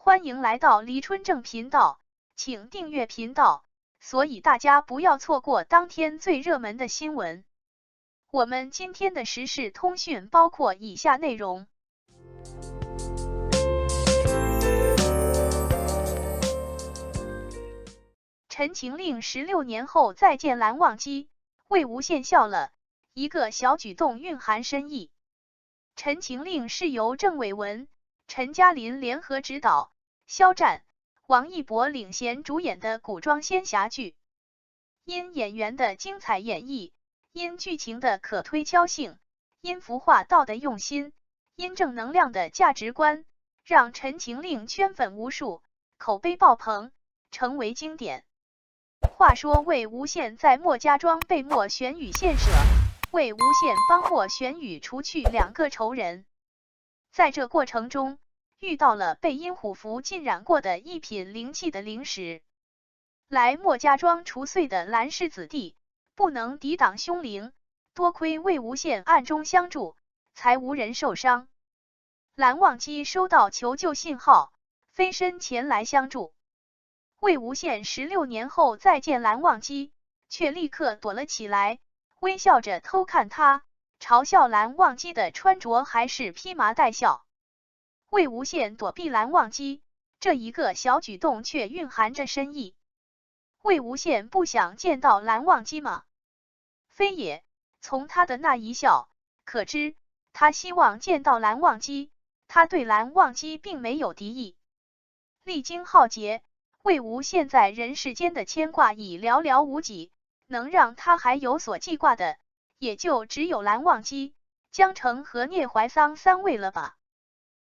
欢迎来到黎春正频道，请订阅频道，所以大家不要错过当天最热门的新闻。我们今天的时事通讯包括以下内容：陈情令16年后再见蓝忘机，魏无羡笑了，一个小举动蕴含深意。陈情令是由郑伟文、陈嘉琳联合执导，肖战、王一博领衔主演的古装仙侠剧。因演员的精彩演绎，因剧情的可推敲性，因服化道的用心，因正能量的价值观，让陈情令圈粉无数，口碑爆棚，成为经典。话说魏无羡在莫家庄被莫玄羽献舍，魏无羡帮莫玄羽除去2个仇人。在这过程中，遇到了被阴虎符浸染过的一品灵气的灵石。来莫家庄除祟的蓝氏子弟不能抵挡凶灵，多亏魏无羡暗中相助，才无人受伤。蓝忘机收到求救信号，飞身前来相助。魏无羡16年后再见蓝忘机，却立刻躲了起来，微笑着偷看他，嘲笑蓝忘机的穿着还是披麻戴孝。魏无羡躲避蓝忘机，这一个小举动却蕴含着深意。魏无羡不想见到蓝忘机吗？非也，从他的那一笑，可知他希望见到蓝忘机，他对蓝忘机并没有敌意。历经浩劫，魏无羡在人世间的牵挂已寥寥无几，能让他还有所记挂的，也就只有蓝忘机、江澄和聂怀桑3位了吧。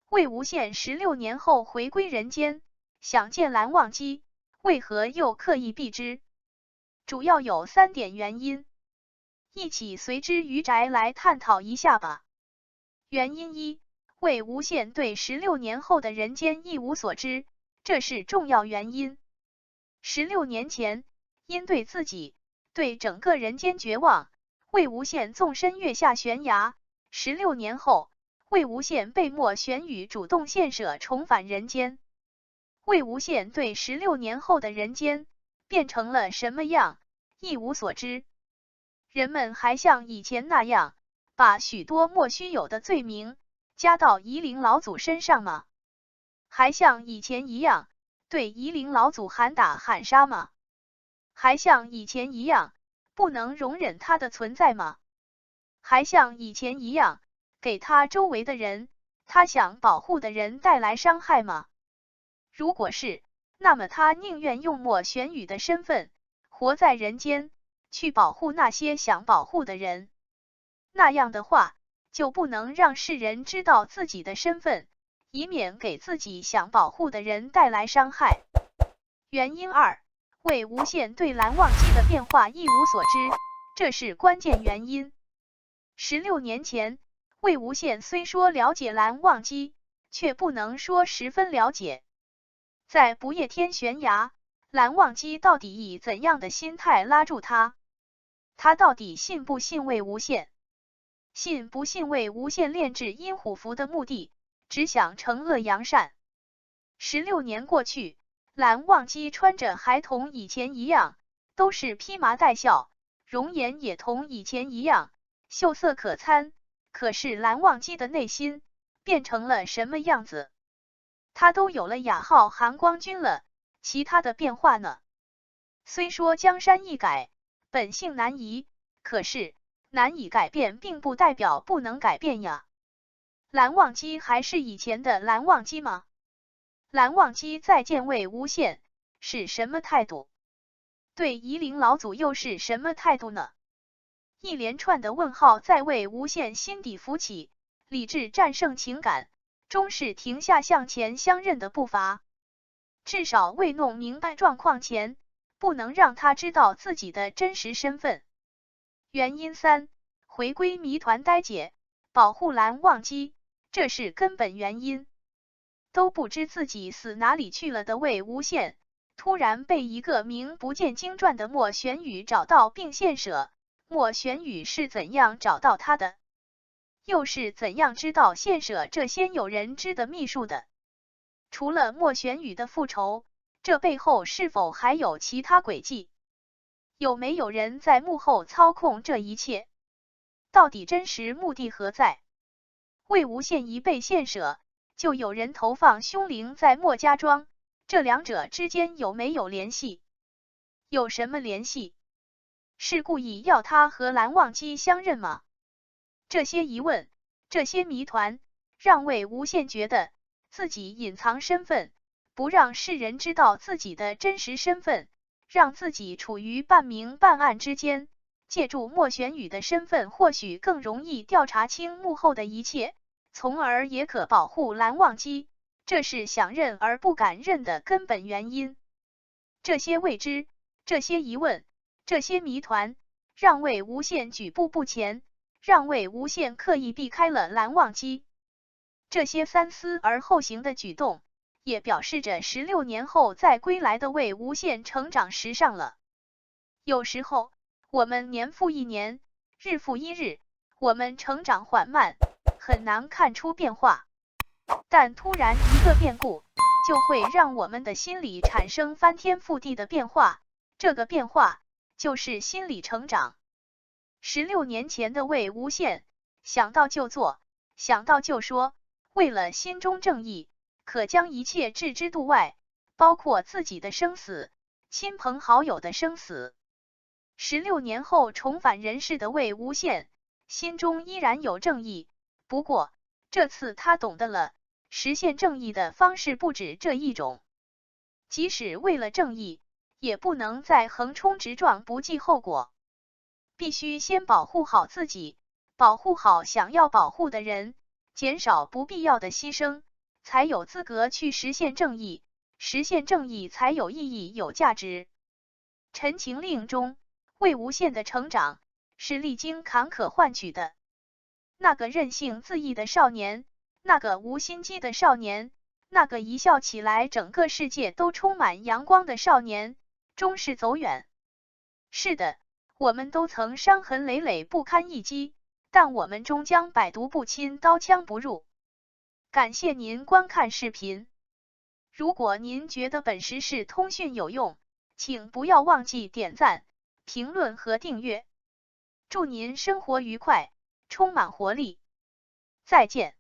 魏无羡16年后回归人间，想见蓝忘机，为何又刻意避之？主要有3点原因，一起随之于宅来探讨一下吧。原因1，魏无羡对16年后的人间一无所知，这是重要原因。16年前，因对自己、对整个人间绝望，魏无羡纵身跃下悬崖。16年后，魏无羡被莫玄羽主动献舍，重返人间。魏无羡对16年后的人间变成了什么样，一无所知。人们还像以前那样，把许多莫须有的罪名加到夷陵老祖身上吗？还像以前一样，对夷陵老祖喊打喊杀吗？还像以前一样，不能容忍他的存在吗？还像以前一样，给他周围的人，他想保护的人带来伤害吗？如果是，那么他宁愿用莫玄羽的身份，活在人间，去保护那些想保护的人。那样的话，就不能让世人知道自己的身份，以免给自己想保护的人带来伤害。原因2，魏无羡对蓝忘机的变化一无所知，这是关键原因。16年前，魏无羡虽说了解蓝忘机，却不能说十分了解。在不夜天悬崖，蓝忘机到底以怎样的心态拉住他？他到底信不信魏无羡？信不信魏无羡炼制阴虎符的目的，只想惩恶扬善？16年过去，蓝忘机穿着还同以前一样，都是披麻戴孝，容颜也同以前一样，秀色可餐。可是蓝忘机的内心变成了什么样子？他都有了雅号含光君了，其他的变化呢？虽说江山易改，本性难移，可是难以改变并不代表不能改变呀。蓝忘机还是以前的蓝忘机吗？蓝忘机再见魏无羡是什么态度？对夷陵老祖又是什么态度呢？一连串的问号在魏无羡心底浮起，理智战胜情感，终是停下向前相认的步伐。至少未弄明白状况前，不能让他知道自己的真实身份。原因3，回归谜团呆解，保护蓝忘机，这是根本原因。都不知自己死哪里去了的魏无羡，突然被一个名不见经传的莫玄羽找到并献舍。莫玄羽是怎样找到他的？又是怎样知道献舍这先有人知的秘术的？除了莫玄羽的复仇，这背后是否还有其他诡计？有没有人在幕后操控这一切？到底真实目的何在？魏无羡一被献舍，就有人投放凶灵在莫家庄，这两者之间有没有联系？有什么联系？是故意要他和蓝忘机相认吗？这些疑问，这些谜团，让魏无羡觉得自己隐藏身份，不让世人知道自己的真实身份，让自己处于半明半暗之间，借助莫玄羽的身份，或许更容易调查清幕后的一切，从而也可保护蓝忘机。这是想认而不敢认的根本原因。这些未知，这些疑问，这些谜团，让魏无羡举步不前，让魏无羡刻意避开了蓝忘机。这些三思而后行的举动，也表示着16年后再归来的魏无羡成长时尚了。有时候，我们年复一年，日复一日，我们成长缓慢，很难看出变化。但突然一个变故，就会让我们的心理产生翻天覆地的变化，这个变化就是心理成长。16年前的魏无羡，想到就做，想到就说，为了心中正义，可将一切置之度外，包括自己的生死，亲朋好友的生死。16年后重返人世的魏无羡，心中依然有正义，不过这次他懂得了，实现正义的方式不止这一种。即使为了正义，也不能再横冲直撞不计后果，必须先保护好自己，保护好想要保护的人，减少不必要的牺牲，才有资格去实现正义，实现正义才有意义有价值。陈情令中，魏无羡的成长是历经坎坷换取的。那个任性恣意的少年，那个无心机的少年，那个一笑起来整个世界都充满阳光的少年，终是走远。是的，我们都曾伤痕累累不堪一击，但我们终将百毒不侵刀枪不入。感谢您观看视频。如果您觉得本时事通讯有用，请不要忘记点赞、评论和订阅。祝您生活愉快，充满活力。再见。